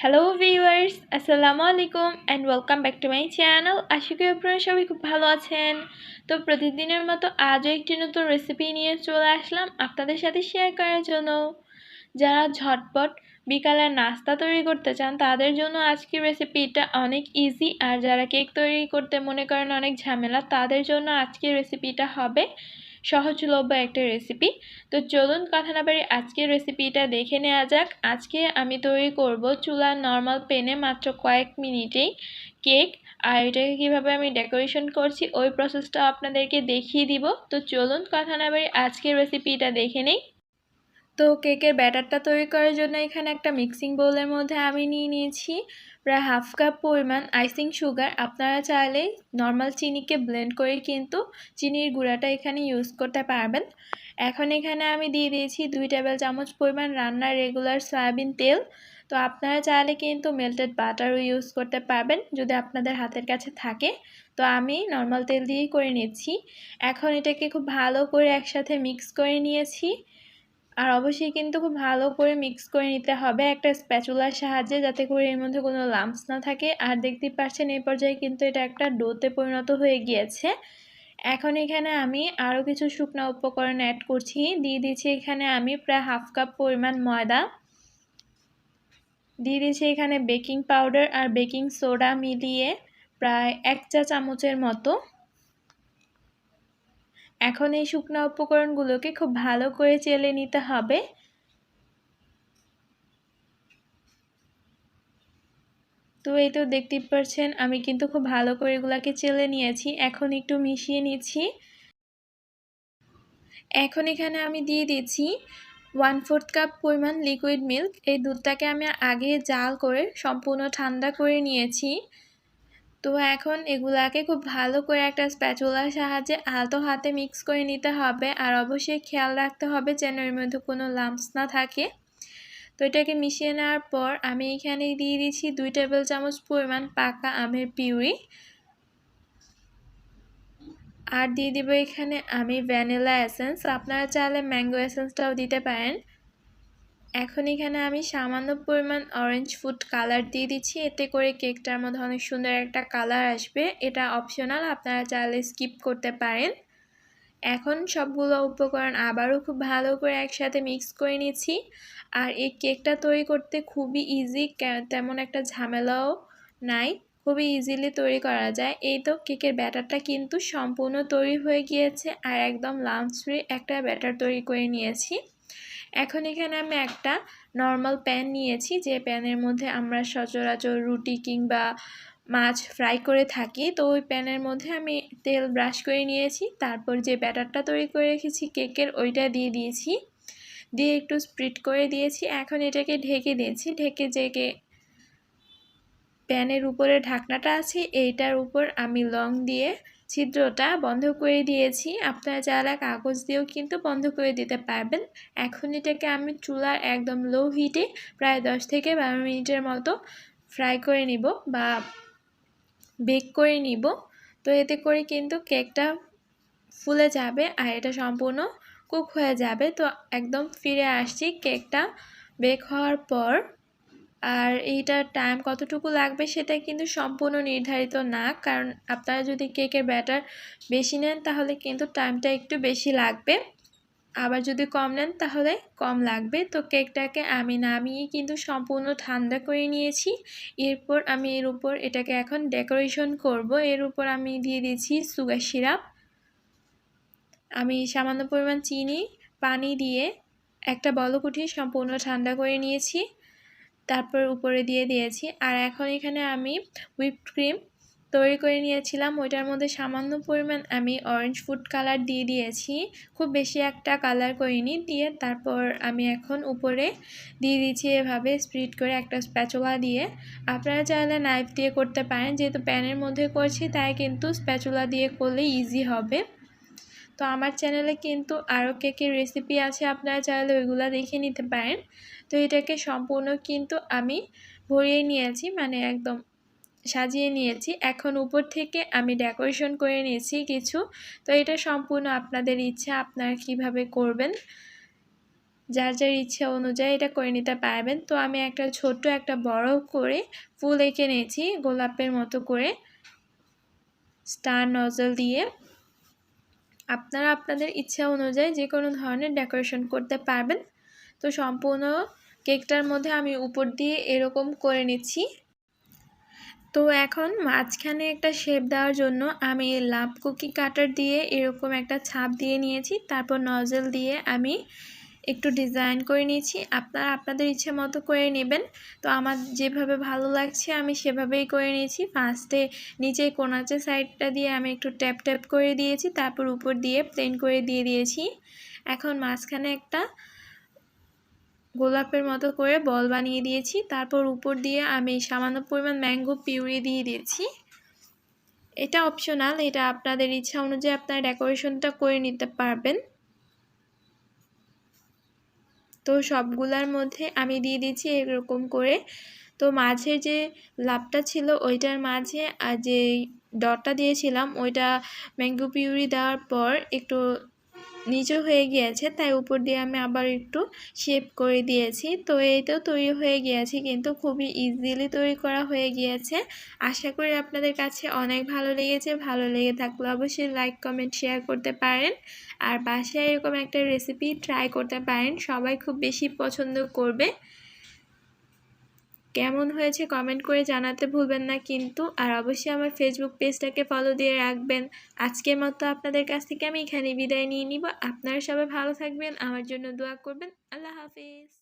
Hello viewers, আসসালামু আলাইকুম and welcome back to my channel. আশা করি আপনারা সবাই খুব ভালো আছেন। তো প্রতিদিনের মতো আজও একটি নতুন রেসিপি নিয়ে চলে আসলাম আপনাদের সাথে শেয়ার করার জন্য। যারা ঝটপট বিকালের নাস্তা তৈরি করতে চান তাদের জন্য আজকের রেসিপিটা অনেক ইজি, আর যারা কেক তৈরি করতে মনে করেন অনেক ঝামেলা তাদের জন্য আজকের রেসিপিটা হবে সহজলভ্য একটা রেসিপি। তো চলুন কথা না বাড়িয়ে আজকের রেসিপিটা দেখে নেওয়া যাক। আজকে আমি তৈরি করব চুলার নর্মাল প্যানে মাত্র কয়েক মিনিটেই কেক। আর এটাকে কীভাবে আমি ডেকোরেশন করছি ওই প্রসেসটা আপনাদেরকে দেখিয়ে দিব। তো চলুন কথা না বাড়িয়ে আজকের রেসিপিটা দেখে নেই। তো কেকের ব্যাটারটা তৈরি করার জন্য এখানে একটা মিক্সিং বোলের মধ্যে আমি নিয়েছি প্রায় হাফ কাপ পরিমাণ আইসিং সুগার। আপনারা চাইলে নর্মাল চিনিকে ব্লেন্ড করে কিন্তু চিনির গুঁড়াটা এখানে ইউজ করতে পারবেন। এখন এখানে আমি দিয়ে দিয়েছি 2 টেবিল চামচ পরিমাণ রান্নার রেগুলার সয়াবিন তেল। তো আপনারা চাইলে কিন্তু মেল্টেড বাটারও ইউজ করতে পারবেন যদি আপনাদের হাতের কাছে থাকে। তো আমি নর্মাল তেল দিয়েই করে নিচ্ছি। এখন এটাকে খুব ভালো করে একসাথে মিক্স করে নিয়েছি। আর অবশ্যই কিন্তু খুব ভালো করে মিক্স করে নিতে হবে একটা স্প্যাচুলার সাহায্যে, যাতে করে এর মধ্যে কোনো লাম্পস না থাকে। আর দেখতেই পাচ্ছেন এই পর্যায়ে কিন্তু এটা একটা ডোতে পরিণত হয়ে গিয়েছে। এখন এখানে আমি আরও কিছু শুকনো উপকরণ অ্যাড করছি। দিয়ে দিচ্ছি এখানে আমি প্রায় হাফ কাপ পরিমাণ ময়দা, দিয়ে দিচ্ছি এখানে বেকিং পাউডার আর বেকিং সোডা মিলিয়ে প্রায় 1 চা চামচের মতো। এখন এই শুকনো উপকরণগুলোকে খুব ভালো করে চেলে নিতে হবে। তো এই তো দেখতেই পাচ্ছেন আমি কিন্তু খুব ভালো করে এগুলাকে চেলে নিয়েছি। এখন একটু মিশিয়ে নিচ্ছি। এখন এখানে আমি দিয়ে দিচ্ছি 1/4 কাপ পরিমাণ লিকুইড মিল্ক। এই দুধটাকে আমি আগে জাল করে সম্পূর্ণ ঠান্ডা করে নিয়েছি। তো এখন এগুলাকে খুব ভালো করে একটা স্প্যাচুলার সাহায্যে আলতো হাতে মিক্স করে নিতে হবে। আর অবশ্যই খেয়াল রাখতে হবে যেন এর মধ্যে কোনো লাম্পস না থাকে। তো এটাকে মিশিয়ে নেওয়ার পর আমি এখানে দিয়ে দিচ্ছি 2 টেবিল চামচ পরিমাণ পাকা আমের পিউরি। আর দিয়ে দিব এখানে আমি ভ্যানিলা এসেন্স, আপনারা চাইলে ম্যাঙ্গো এসেন্সটাও দিতে পারেন। এখন এখানে আমি সামান্য পরিমাণ অরেঞ্জ ফুড কালার দিয়ে দিচ্ছি, এতে করে কেকটার মধ্যে অনেক সুন্দর একটা কালার আসবে। এটা অপশনাল, আপনারা চাইলে স্কিপ করতে পারেন। এখন সবগুলো উপকরণ আবারও খুব ভালো করে একসাথে মিক্স করে নিচ্ছি। আর এই কেকটা তৈরি করতে খুবই ইজি, তেমন একটা ঝামেলাও নাই, খুবই ইজিলি তৈরি করা যায়। এই তো কেকের ব্যাটারটা কিন্তু সম্পূর্ণ তৈরি হয়ে গিয়েছে আর একদম লাম্পস ফ্রি একটা ব্যাটার তৈরি করে নিয়েছি। এখন এখানে আমি একটা নর্মাল প্যান নিয়েছি, যে প্যানের মধ্যে আমরা সচরাচর রুটি কিংবা মাছ ফ্রাই করে থাকি। তো ওই প্যানের মধ্যে আমি তেল ব্রাশ করে নিয়েছি, তারপর যে ব্যাটারটা তৈরি করে রেখেছি কেকের ওইটা দিয়ে দিয়েছি, দিয়ে একটু স্প্রিড করে দিয়েছি। এখন এটাকে ঢেকে দিয়েছি। ঢেকে যে প্যানের উপরে ঢাকনাটা আছে এইটার উপর আমি লং দিয়ে ছিদ্রটা বন্ধ করে দিয়েছি। আপনারা চাইলে কাগজ দিয়েও কিন্তু বন্ধ করে দিতে পারবেন। এখন এটাকে আমি চুলার একদম লো হিটে প্রায় 10 থেকে 12 মিনিটের মতো ফ্রাই করে নিব বা বেক করে নিব। তো এতে করে কিন্তু কেকটা ফুলে যাবে আর এটা সম্পূর্ণ কুক হয়ে যাবে। তো একদম ফিরে আসছি কেকটা বেক হওয়ার পর। আর এইটার টাইম কতটুকু লাগবে সেটা কিন্তু সম্পূর্ণ নির্ধারিত না, কারণ আপনারা যদি কেকের ব্যাটার বেশি নেন তাহলে কিন্তু টাইমটা একটু বেশি লাগবে, আবার যদি কম নেন তাহলে কম লাগবে। তো কেকটাকে আমি নামিয়ে কিন্তু সম্পূর্ণ ঠান্ডা করে নিয়েছি। এরপর আমি এর উপর এটাকে এখন ডেকোরেশন করব। এর উপর আমি দিয়ে দিচ্ছি সুগার সিরাপ। আমি সামান্য পরিমাণ চিনি পানি দিয়ে একটা বলক উঠিয়ে সম্পূর্ণ ঠান্ডা করে নিয়েছি, তারপর উপরে দিয়ে দিয়েছি। আর এখন এখানে আমি হুইপড ক্রিম তৈরি করে নিয়েছিলাম, ওইটার মধ্যে সামান্য পরিমাণ আমি অরেঞ্জ ফুড কালার দিয়ে দিয়েছি, খুব বেশি একটা কালার করিনি। দিয়ে তারপর আমি এখন উপরে দিয়ে দিচ্ছি এভাবে স্প্রিড করে একটা স্প্যাচুলা দিয়ে। আপনারা চাইলে নাইফ দিয়ে করতে পারেন, যেহেতু প্যানের মধ্যে করছি তাই কিন্তু স্প্যাচুলা দিয়ে করলে ইজি হবে। তো আমার চ্যানেলে কিন্তু আরও কেকের রেসিপি আছে, আপনারা চাইলে ওইগুলো দেখে নিতে পারেন। তো এটাকে সম্পূর্ণ কিন্তু আমি ভরিয়ে নিয়েছি, মানে একদম সাজিয়ে নিয়েছি। এখন উপর থেকে আমি ডেকোরেশন করে নিয়েছি কিছু। তো এটা সম্পূর্ণ আপনাদের ইচ্ছা, আপনারা কিভাবে করবেন। যার যার ইচ্ছা অনুযায়ী এটা করে নিতে পারবেন। তো আমি একটা ছোট্ট একটা বড় করে ফুল এঁকে নিয়েছি গোলাপের মতো করে স্টার নজল দিয়ে। আপনারা আপনাদের ইচ্ছা অনুযায়ী যে কোনো ধরনের ডেকোরেশন করতে পারবেন। তো সম্পূর্ণ কেকটার মধ্যে আমি উপর দিয়ে এরকম করে নিচ্ছি। তো এখন মাঝখানে একটা শেপ দেওয়ার জন্য আমি লাভ কুকি কাটার দিয়ে এরকম একটা ছাপ দিয়ে নিয়েছি। তারপর নজল দিয়ে আমি একটু ডিজাইন করে নিয়েছি। আপনারা আপনাদের ইচ্ছে মতো করে নেবেন। তো আমার যেভাবে ভালো লাগছে আমি সেভাবেই করে নিয়েছি। ফার্স্টে নিচে কোনাচে সাইডটা দিয়ে আমি একটু ট্যাপ ট্যাপ করে দিয়েছি, তারপর উপর দিয়ে প্লেন করে দিয়ে দিয়েছি। এখন মাঝখানে একটা গোলাপের মতো করে বল বানিয়ে দিয়েছি। তারপর উপর দিয়ে আমি সামান্য পরিমাণ ম্যাঙ্গো পিউরি দিয়ে দিয়েছি। এটা অপশনাল, এটা আপনাদের ইচ্ছা অনুযায়ী আপনারা ডেকোরেশনটা করে নিতে পারবেন। তো সবগুলার মধ্যে আমি দিয়ে দিচ্ছি এরকম করে। তো মাঝে যে লাভটা ছিল ওইটার মাঝে আর যে ডটটা দিয়েছিলাম ওইটা ম্যাঙ্গো পিউরি দেওয়ার পর একটু নিচু হয়ে গিয়েছে, তাই উপর দিয়ে আমি আবার একটু শেপ করে দিয়েছি। তো এই তো তৈরি হয়ে গিয়েছে, কিন্তু খুবই ইজিলি তৈরি করা হয়ে গিয়েছে। আশা করি আপনাদের কাছে অনেক ভালো লেগেছে। ভালো লেগে থাকলে অবশ্যই লাইক কমেন্ট শেয়ার করতে পারেন, আর বাসায় এরকম একটা রেসিপি ট্রাই করতে পারেন, সবাই খুব বেশি পছন্দ করবে। কেমন হয়েছে কমেন্ট করে জানাতে ভুলবেন না কিন্তু, আর অবশ্যই আমার ফেসবুক পেজটাকে ফলো দিয়ে রাখবেন। আজকের মতো আপনাদের কাছ থেকে আমি এখানে বিদায় নিয়ে নিব। আপনারা সবাই ভালো থাকবেন, আমার জন্য দোয়া করবেন। আল্লাহ হাফিজ।